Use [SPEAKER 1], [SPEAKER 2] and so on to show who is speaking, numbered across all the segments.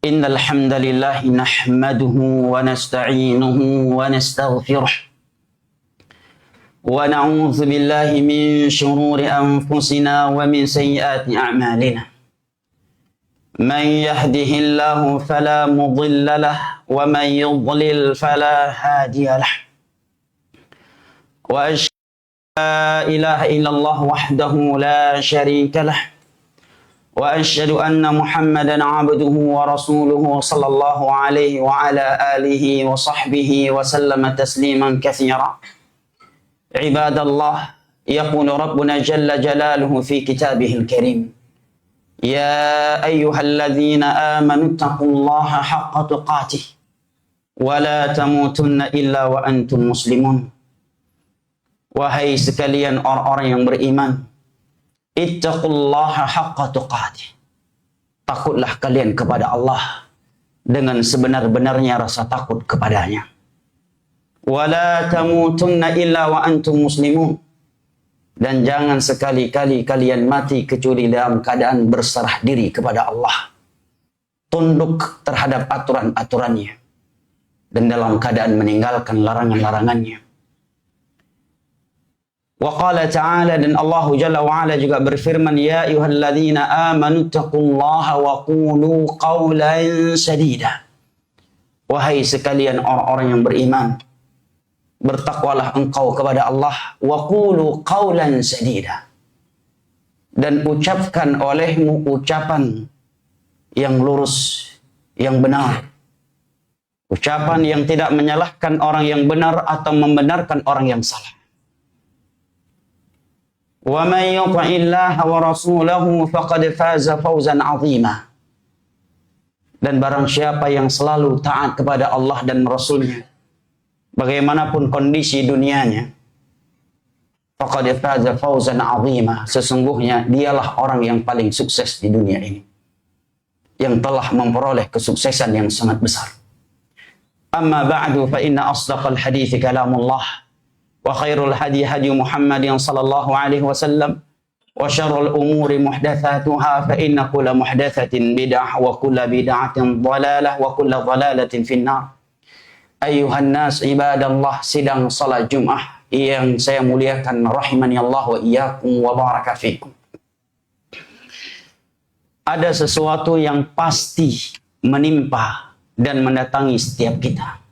[SPEAKER 1] إن الحمد لله نحمده ونستعينه ونستغفره ونعوذ بالله من شرور أنفسنا ومن سيئات أعمالنا من يهده الله فلا مضل له ومن يضلل فلا هادي له وأشهد أن لا إله إلا الله وحده لا شريك له وأشهد أن محمدا عبده ورسوله صلى الله عليه وعلى آله وصحبه وسلم تسليما كثيرا عباد الله يقول ربنا جل جلاله في كتابه الكريم يا أيها الذين آمنوا اتقوا الله حق تقاته ولا تموتن إلا وأنتم مسلمون. Wahai sekalian orang-orang yang beriman, ittaqullaha haqqa tuqatih. Takutlah kalian kepada Allah dengan sebenar-benarnya rasa takut kepadanya. Wala tamutunna illa wa antum muslimun. Dan jangan sekali-kali kalian mati kecuali dalam keadaan berserah diri kepada Allah. Tunduk terhadap aturan-aturannya. Dan dalam keadaan meninggalkan larangan-larangannya. Wa qala ta'ala, dan Allah Jalla wa'ala juga berfirman, ya ayyuhalladzina amanu taqullaha wa qulu qawlan sadida. Wahai sekalian orang-orang yang beriman, bertakwalah engkau kepada Allah, wa qulu qawlan sadida, dan ucapkan olehmu ucapan yang lurus, yang benar, ucapan yang tidak menyalahkan orang yang benar atau membenarkan orang yang salah. Wa man yuti'illaha wa rasulahu faqad faza fawzan 'azima. Dan barang siapa yang selalu taat kepada Allah dan Rasulnya, bagaimanapun kondisi dunianya, faqad faza fawzan 'azima, sesungguhnya dialah orang yang paling sukses di dunia ini, yang telah memperoleh kesuksesan yang sangat besar. Amma ba'du, fa inna asdaqal hadithi kalamullah, wa khairul hadi hadi Muhammadin sallallahu alaihi wasallam, wa syarrul umuri muhdatsatuha, fa inna kulla muhdatsatin bid'ah wa kulla bid'atin dhalalah wa kulla dhalalatin finnar. Ayuhan nas ibadallah, sidang salat Jumat yang saya muliakan rahimani Allah wa iyyakum wa baraka fikum. Ada sesuatu yang pasti menimpa dan mendatangi setiap kita.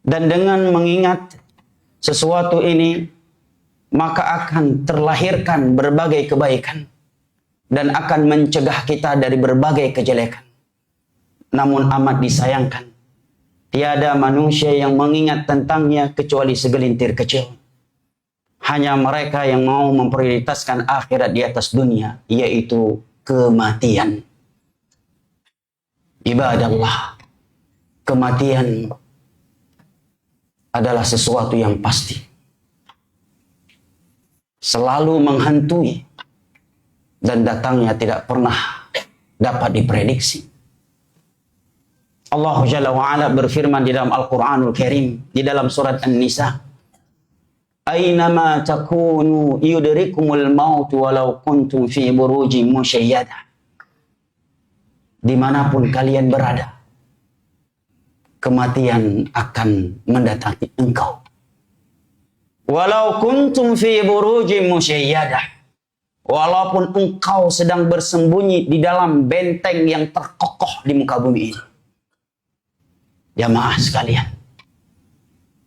[SPEAKER 1] Dan dengan mengingat sesuatu ini, maka akan terlahirkan berbagai kebaikan dan akan mencegah kita dari berbagai kejelekan. Namun amat disayangkan, tiada manusia yang mengingat tentangnya kecuali segelintir kecil. Hanya mereka yang mau memprioritaskan akhirat di atas dunia, yaitu kematian. Ibadallah, kematian adalah sesuatu yang pasti, selalu menghantui, dan datangnya tidak pernah dapat diprediksi. Allah Jalla wa'ala berfirman di dalam Al-Quranul Karim, di dalam surat An-Nisa, Aynama takunu yudrikumul maut walau kuntum fi burujin musyayyadah. Dimanapun kalian berada, kematian akan mendatangi engkau. Walau kuntum fi burujin musyayyadah, walaupun engkau sedang bersembunyi di dalam benteng yang terkokoh di muka bumi ini. Jamaah sekalian,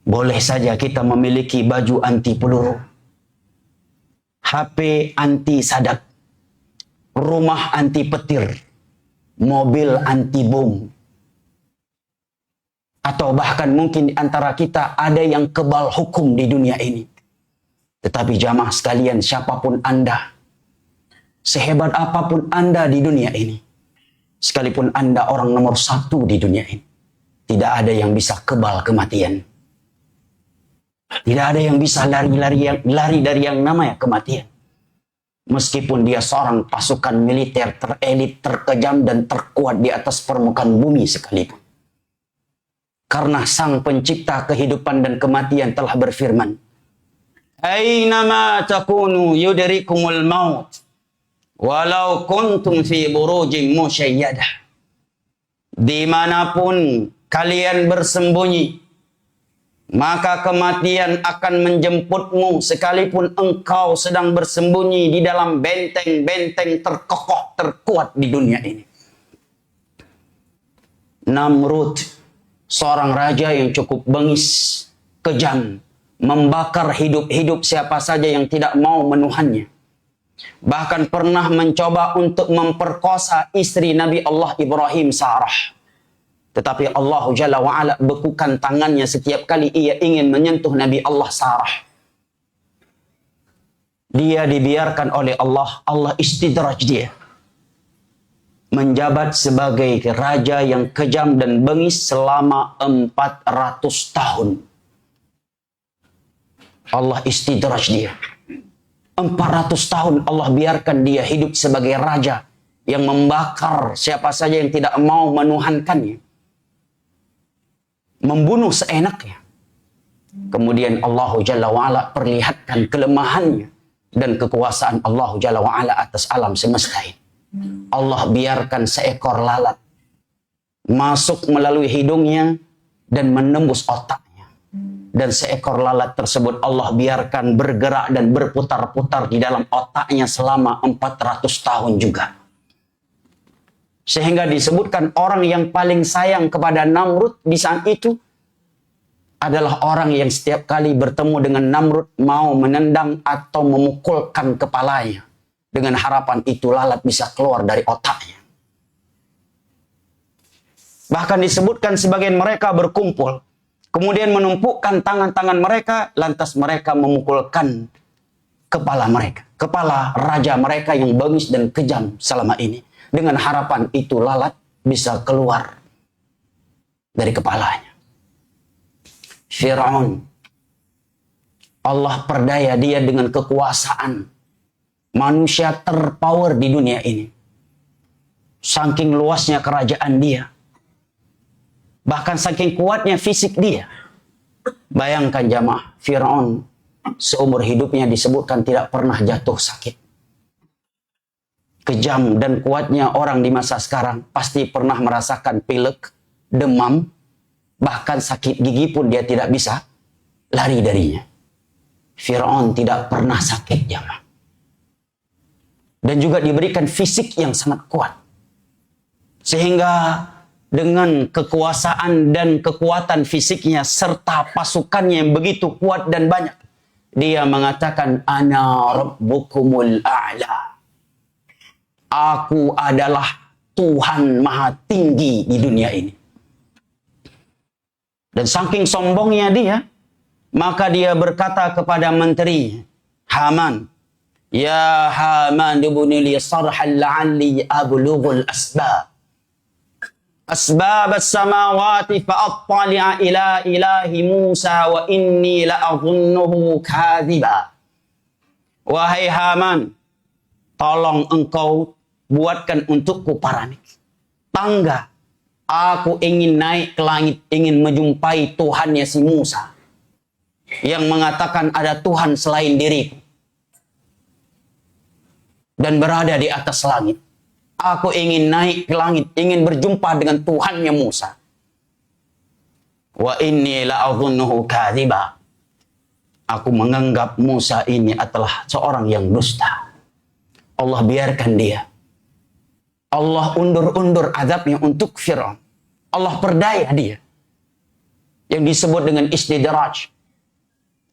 [SPEAKER 1] boleh saja kita memiliki baju anti peluru, HP anti sadak, rumah anti petir, mobil anti bom, atau bahkan mungkin di antara kita ada yang kebal hukum di dunia ini. Tetapi jamaah sekalian, siapapun Anda, sehebat apapun Anda di dunia ini, sekalipun Anda orang nomor 1 di dunia ini, tidak ada yang bisa kebal kematian. Tidak ada yang bisa lari dari yang namanya kematian. Meskipun dia seorang pasukan militer terelit, terkejam, dan terkuat di atas permukaan bumi sekalipun. Karena Sang Pencipta kehidupan dan kematian telah berfirman, Aynama takunu yudrikumul maut Walau kuntum fi burujin musyayyadah. Dimanapun kalian bersembunyi, maka kematian akan menjemputmu sekalipun engkau sedang bersembunyi di dalam benteng-benteng terkokoh, terkuat di dunia ini. Namrud, seorang raja yang cukup bengis, kejam, membakar hidup-hidup siapa saja yang tidak mau menuhannya. Bahkan pernah mencoba untuk memperkosa istri Nabi Allah Ibrahim, Sarah. Tetapi Allah Jalla wa'ala bekukan tangannya setiap kali ia ingin menyentuh Nabi Allah Sarah. Dia dibiarkan oleh Allah, Allah istidraj dia. Menjabat sebagai raja yang kejam dan bengis selama 400 tahun. Allah istidraj dia. 400 tahun Allah biarkan dia hidup sebagai raja yang membakar siapa saja yang tidak mau menuhankannya. Membunuh seenaknya. Kemudian Allah Jalla wa'ala perlihatkan kelemahannya dan kekuasaan Allah Jalla wa'ala atas alam semesta ini. Allah biarkan seekor lalat masuk melalui hidungnya dan menembus otaknya. Dan seekor lalat tersebut Allah biarkan bergerak dan berputar-putar di dalam otaknya selama 400 tahun juga. Sehingga disebutkan orang yang paling sayang kepada Namrud di saat itu adalah orang yang setiap kali bertemu dengan Namrud mau menendang atau memukulkan kepalanya. Dengan harapan itu lalat bisa keluar dari otaknya. Bahkan disebutkan sebagian mereka berkumpul. Kemudian menumpukkan tangan-tangan mereka, lantas mereka memukulkan kepala mereka. Kepala raja mereka yang bengis dan kejam selama ini. Dengan harapan itu lalat bisa keluar dari kepalanya. Fir'aun. Allah perdaya dia dengan kekuasaan. Manusia terpower di dunia ini. Saking luasnya kerajaan dia. Bahkan saking kuatnya fisik dia. Bayangkan jamaah, Fir'aun seumur hidupnya disebutkan tidak pernah jatuh sakit. Kejam dan kuatnya orang di masa sekarang pasti pernah merasakan pilek, demam, bahkan sakit gigi pun dia tidak bisa lari darinya. Fir'aun tidak pernah sakit jamaah. Dan juga diberikan fisik yang sangat kuat. Sehingga dengan kekuasaan dan kekuatan fisiknya serta pasukannya yang begitu kuat dan banyak, dia mengatakan, Ana Rabbukumul A'la. Aku adalah Tuhan Maha Tinggi di dunia ini. Dan saking sombongnya dia, maka dia berkata kepada menteri Haman, Ya Haman ibni li sarhan la'alli ablughul asbab. Asbab as-samawati fa'attali'a ila ilahi Musa wa inni la'adhunnuhu kadhiba. Wahai Haman, tolong engkau buatkan untukku paranik. Tangga. Aku ingin naik ke langit, ingin menjumpai Tuhannya si Musa. Yang mengatakan ada Tuhan selain diriku. Dan berada di atas langit. Aku ingin naik ke langit, ingin berjumpa dengan Tuhannya Musa. Wa inni la'adhunnuhu kadhiba. Aku menganggap Musa ini adalah seorang yang dusta. Allah biarkan dia. Allah undur-undur azabnya untuk Fir'aun. Allah perdaya dia. Yang disebut dengan istidraj.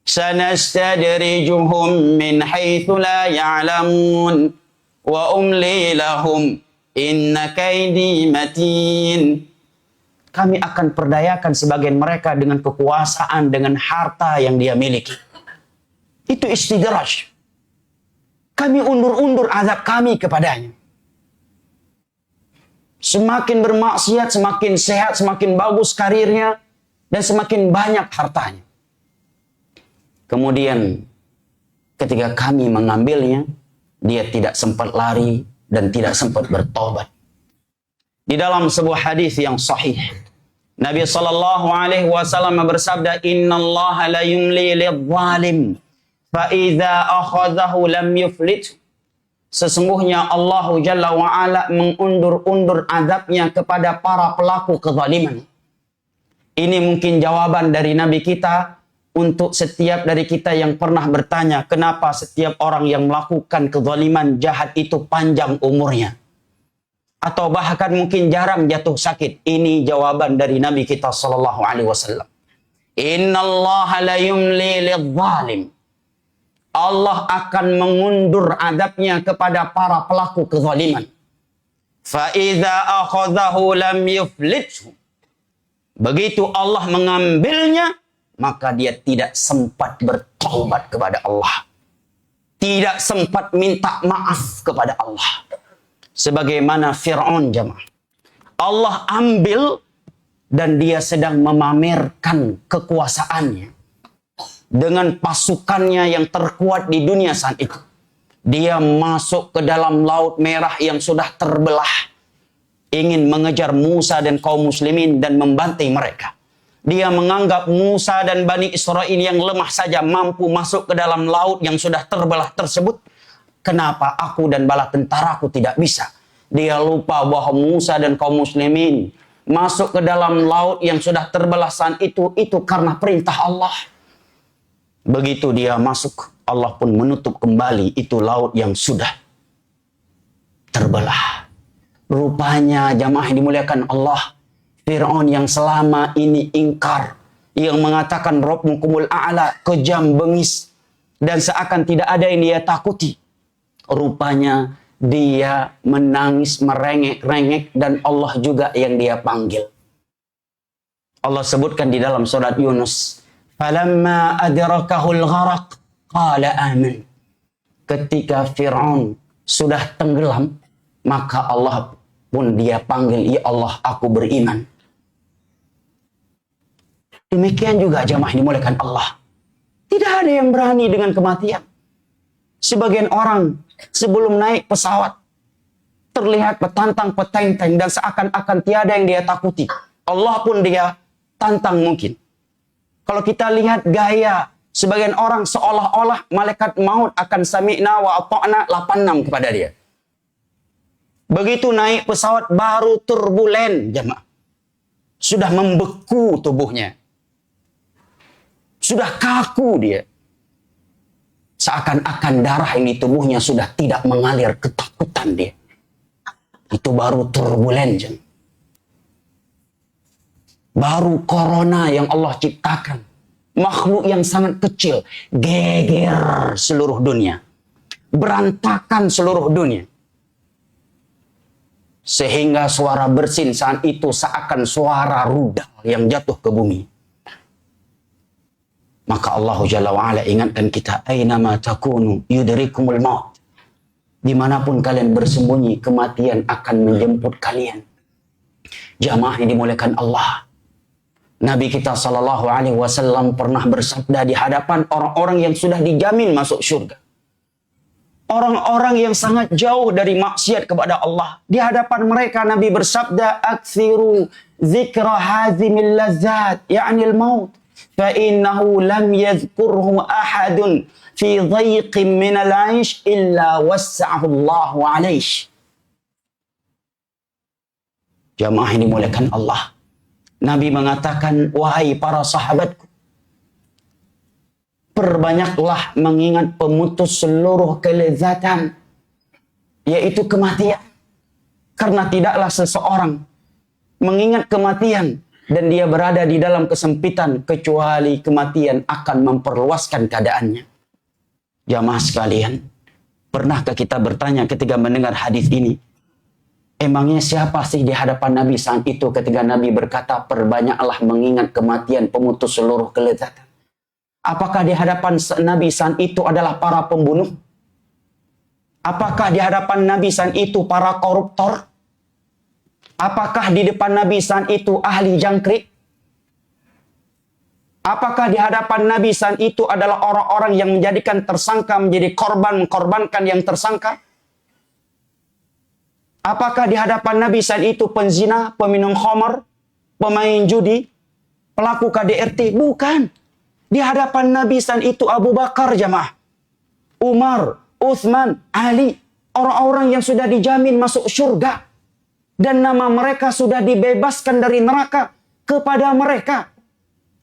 [SPEAKER 1] Sanastadrijuhum min haitsu la ya'lamun wa umli lahum inna kaidi matin. Kami akan perdayakan sebagian mereka dengan kekuasaan, dengan harta yang dia miliki. Itu istidraj. Kami undur-undur azab kami kepadanya. Semakin bermaksiat, semakin sehat, semakin bagus karirnya, dan semakin banyak hartanya. Kemudian ketika kami mengambilnya, dia tidak sempat lari dan tidak sempat bertobat. Di dalam sebuah hadis yang sahih, Nabi SAW bersabda, Innallaha la yumli lidh-dhalim fa idza akhadhahu lam yuflit Sesungguhnya Allah Jalla wa'ala mengundur-undur azabnya kepada para pelaku kezaliman. Ini mungkin jawaban dari Nabi kita untuk setiap dari kita yang pernah bertanya, kenapa setiap orang yang melakukan kezaliman jahat itu panjang umurnya? Atau bahkan mungkin jarang jatuh sakit. Ini jawaban dari Nabi kita sallallahu alaihi wasallam. Innallaha la yumli lidh-dhalim. Allah akan mengundur adabnya kepada para pelaku kezaliman. Fa idza akhadhahu lam yuflithu. Begitu Allah mengambilnya, maka dia tidak sempat bertaubat kepada Allah. Tidak sempat minta maaf kepada Allah. Sebagaimana Fir'aun jemaah. Allah ambil dan dia sedang memamerkan kekuasaannya. Dengan pasukannya yang terkuat di dunia saat itu. Dia masuk ke dalam Laut Merah yang sudah terbelah. Ingin mengejar Musa dan kaum muslimin dan membantai mereka. Dia menganggap Musa dan Bani Israel yang lemah saja mampu masuk ke dalam laut yang sudah terbelah tersebut. Kenapa aku dan bala tentaraku tidak bisa? Dia lupa bahwa Musa dan kaum muslimin masuk ke dalam laut yang sudah terbelah saat itu karena perintah Allah. Begitu dia masuk, Allah pun menutup kembali itu laut yang sudah terbelah. Rupanya jamaah yang dimuliakan Allah, Fir'aun yang selama ini ingkar, yang mengatakan Rabbukumul A'la, kejam, bengis, dan seakan tidak ada yang dia takuti. Rupanya dia menangis, merengek-rengek, dan Allah juga yang dia panggil. Allah sebutkan di dalam surat Yunus, falamma adrakahul gharaq qala amin. Ketika Fir'aun sudah tenggelam, maka Allah pun dia panggil, ya Allah, aku beriman. Demikian juga jamaah dimuliakan Allah. Tidak ada yang berani dengan kematian. Sebagian orang sebelum naik pesawat terlihat petantang petenteng dan seakan-akan tiada yang dia takuti. Allah pun dia tantang mungkin. Kalau kita lihat gaya sebagian orang seolah-olah malaikat maut akan sami'na wa ata'na 86 kepada dia. Begitu naik pesawat baru turbulen jemaah. Sudah membeku tubuhnya. Sudah kaku dia. Seakan-akan darah ini tubuhnya sudah tidak mengalir, ketakutan dia. Itu baru turbulen jemaah. Baru corona yang Allah ciptakan. Makhluk yang sangat kecil. Geger seluruh dunia. Berantakan seluruh dunia. Sehingga suara bersin saat itu seakan suara rudal yang jatuh ke bumi. Maka Allah Jalla wa'ala ingatkan kita. Aynama takunu yudrikumul maut. Dimanapun kalian bersembunyi, kematian akan menjemput kalian. Jamaah yang dimuliakan Allah. Nabi kita sallallahu alaihi wasallam pernah bersabda di hadapan orang-orang yang sudah dijamin masuk surga. Orang-orang yang sangat jauh dari maksiat kepada Allah. Di hadapan mereka Nabi bersabda, "Aktsiru dzikra hazimil lazzat, ya'ni al-maut, fa innahu lam yadhkurhu ahadun fi dhayqin min al-'aish illa wassa'ahu Allahu 'alaihi." Jamaah yang dimuliakan Allah. Nabi mengatakan, wahai para sahabatku, perbanyaklah mengingat pemutus seluruh kelezatan, yaitu kematian. Karena tidaklah seseorang mengingat kematian dan dia berada di dalam kesempitan, kecuali kematian akan memperluaskan keadaannya. Jamaah sekalian, pernahkah kita bertanya ketika mendengar hadis ini, emangnya siapa sih di hadapan Nabi saat itu ketika Nabi berkata, perbanyaklah mengingat kematian pemutus seluruh kelezatan? Apakah di hadapan Nabi saat itu adalah para pembunuh? Apakah di hadapan Nabi saat itu para koruptor? Apakah di depan Nabi saat itu ahli jangkrik? Apakah di hadapan Nabi saat itu adalah orang-orang yang menjadikan tersangka menjadi korban, mengkorbankan yang tersangka? Apakah di hadapan Nabi saat itu penzina, peminum khamar, pemain judi, pelaku KDRT? Bukan. Di hadapan Nabi saat itu Abu Bakar jamaah, Umar, Uthman, Ali. orang-orang yang sudah dijamin masuk surga. Dan nama mereka sudah dibebaskan dari neraka kepada mereka.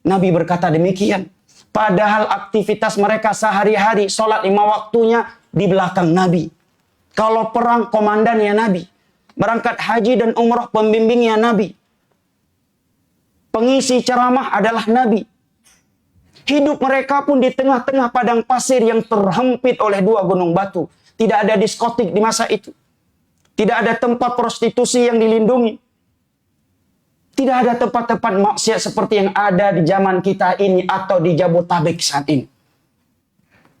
[SPEAKER 1] Nabi berkata demikian. Padahal aktivitas mereka sehari-hari, sholat 5 waktunya di belakang Nabi. Kalau perang, komandannya Nabi. Berangkat haji dan umrah, pembimbingnya Nabi. Pengisi ceramah adalah Nabi. Hidup mereka pun di tengah-tengah padang pasir yang terhempit oleh 2 gunung batu. Tidak ada diskotik di masa itu. Tidak ada tempat prostitusi yang dilindungi. Tidak ada tempat-tempat maksiat seperti yang ada di zaman kita ini atau di Jabotabek saat ini.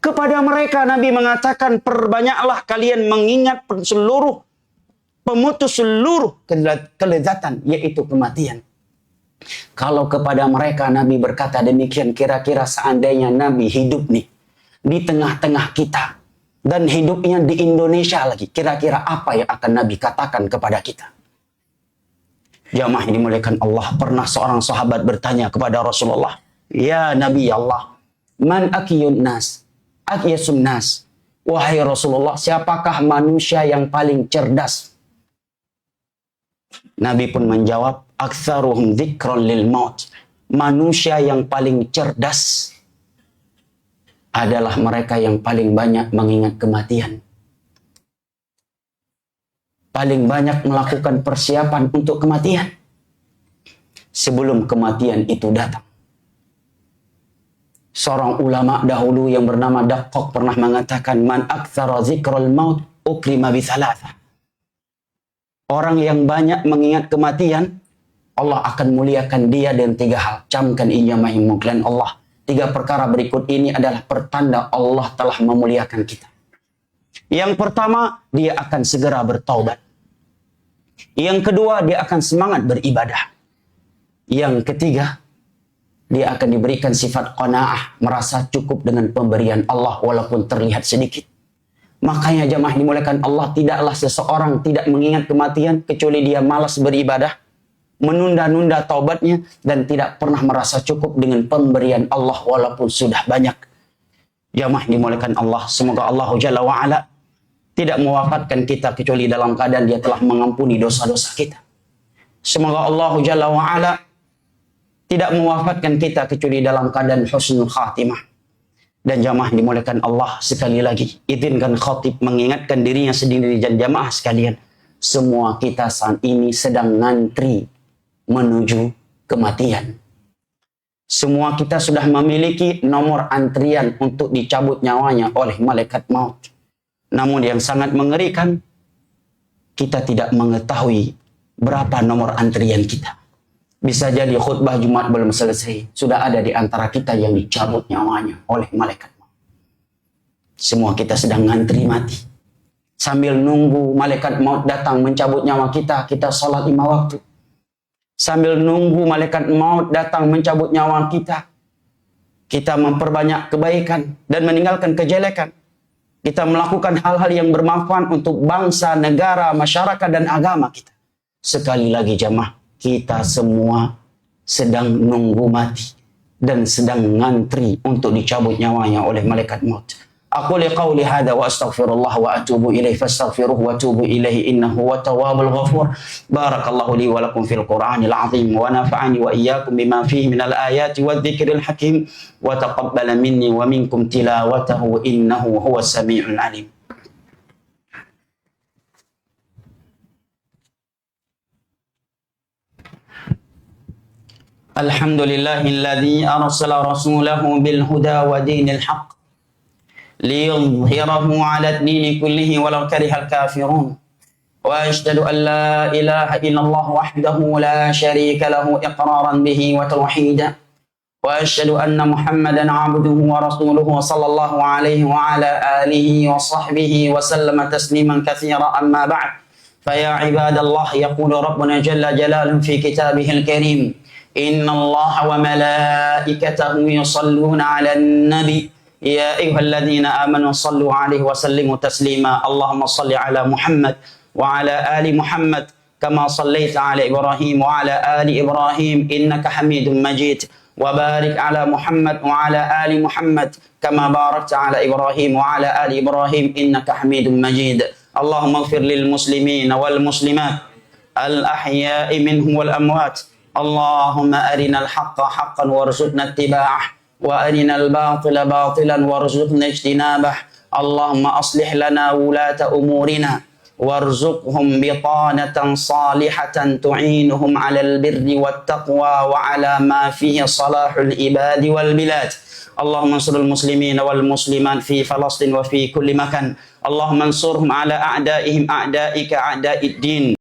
[SPEAKER 1] Kepada mereka Nabi mengatakan, perbanyaklah kalian mengingat pemutus seluruh kelezatan, yaitu kematian. Kalau kepada mereka Nabi berkata demikian, kira-kira seandainya Nabi hidup nih di tengah-tengah kita dan hidupnya di Indonesia lagi, kira-kira apa yang akan Nabi katakan kepada kita? Jamaah yang dimuliakan Allah, pernah seorang sahabat bertanya kepada Rasulullah, "Ya Nabi Allah, man akiyun nas? Akiyasun nas?" Wahai Rasulullah, siapakah manusia yang paling cerdas? Nabi pun menjawab, "Aktsaruhum dzikran lil maut." Manusia yang paling cerdas adalah mereka yang paling banyak mengingat kematian. Paling banyak melakukan persiapan untuk kematian sebelum kematian itu datang. Seorang ulama dahulu yang bernama Daqqaq pernah mengatakan, "Man aktsara dzikral maut ukrima bi thalatha." Orang yang banyak mengingat kematian, Allah akan muliakan dia dengan 3 hal. Camkan ijamah muklan Allah. 3 perkara berikut ini adalah pertanda Allah telah memuliakan kita. Yang pertama, dia akan segera bertaubat. Yang kedua, dia akan semangat beribadah. Yang ketiga, dia akan diberikan sifat qanaah, merasa cukup dengan pemberian Allah walaupun terlihat sedikit. Makanya jamaah dimuliakan Allah, tidaklah seseorang tidak mengingat kematian kecuali dia malas beribadah, menunda-nunda taubatnya, dan tidak pernah merasa cukup dengan pemberian Allah walaupun sudah banyak. Jamaah dimuliakan Allah, semoga Allah Jalla wa'ala tidak mewafatkan kita kecuali dalam keadaan dia telah mengampuni dosa-dosa kita. Semoga Allah Jalla wa'ala tidak mewafatkan kita kecuali dalam keadaan husnul khatimah. Dan jamaah dimuliakan Allah, sekali lagi izinkan khatib mengingatkan dirinya sendiri dan jamaah sekalian. Semua kita saat ini sedang ngantri menuju kematian. Semua kita sudah memiliki nomor antrian untuk dicabut nyawanya oleh malaikat maut. Namun yang sangat mengerikan, kita tidak mengetahui berapa nomor antrian kita. Bisa jadi khutbah Jumat belum selesai, sudah ada di antara kita yang dicabut nyawanya oleh malaikat maut. Semua kita sedang ngantri mati. Sambil nunggu malaikat maut datang mencabut nyawa kita, kita sholat 5 waktu. Sambil nunggu malaikat maut datang mencabut nyawa kita, kita memperbanyak kebaikan dan meninggalkan kejelekan. Kita melakukan hal-hal yang bermanfaat untuk bangsa, negara, masyarakat, dan agama kita. Sekali lagi jamaah, kita semua sedang nunggu mati dan sedang ngantri untuk dicabut nyawanya oleh malaikat maut. Aku liqauli hadza wa astaghfirullah wa atubu ilaihi fastaghfiruhu wa atubu ilaihi innahu huwa tawwabul ghafur. Barakallahu li wa lakum fil Qur'anil azim wa nafa'ani wa iyyakum bima fihi minal ayati wadh-dhikril hakim wa taqabbala minni wa minkum tilawatahu innahu huwas samiul alim. Alhamdulillahilladzi arsala rasulahu bil huda wa dinil haqq liyudhhirahu 'ala ad-dini kullihi walau karihal kafirun. Wa asyhadu an la ilaha illallah wahdahu la syarika lahu iqraran bihi wa tauhida. Wa asyhadu anna Muhammadan 'abduhu wa rasuluhu sallallahu alaihi wa ala alihi wa sahbihi wa sallama tasliman katsiran amma ba'd. Fa ya ibadallah yaqulu rabbuna jalla jalaluhu fi kitabihil karim. Inna Allah wa malaikatahu yusalluna 'alan nabi. Ya ayyuhalladzina amanu sallu 'alaihi wa sallimu taslima. Allahumma salli 'ala Muhammad wa 'ala ali Muhammad kama sallaita 'ala Ibrahim wa 'ala ali Ibrahim innaka Hamidum Majid. Wa barik 'ala Muhammad wa 'ala ali Muhammad kama barakta 'ala Ibrahim wa 'ala ali Ibrahim innaka Hamidum Majid. Allahumma ighfir lil muslimin wal muslimat al-ahya'i minhum wal amwat. Allahumma arinal haqqa haqqan warzuqna ittiba'ah wa arinal batila batilan warzuqna ijtinabah. Allahumma aslih lana wulata umurina warzuqhum bitanatan salihatan tu'inuhum 'alal birri wat taqwa wa 'ala ma fihi salahul ibadi wal bilad. Allahumma ansurul muslimin wal muslimat fi Falastin wa fi kulli makan. Allahumma ansurhum 'ala a'daihim a'daika a'daid din.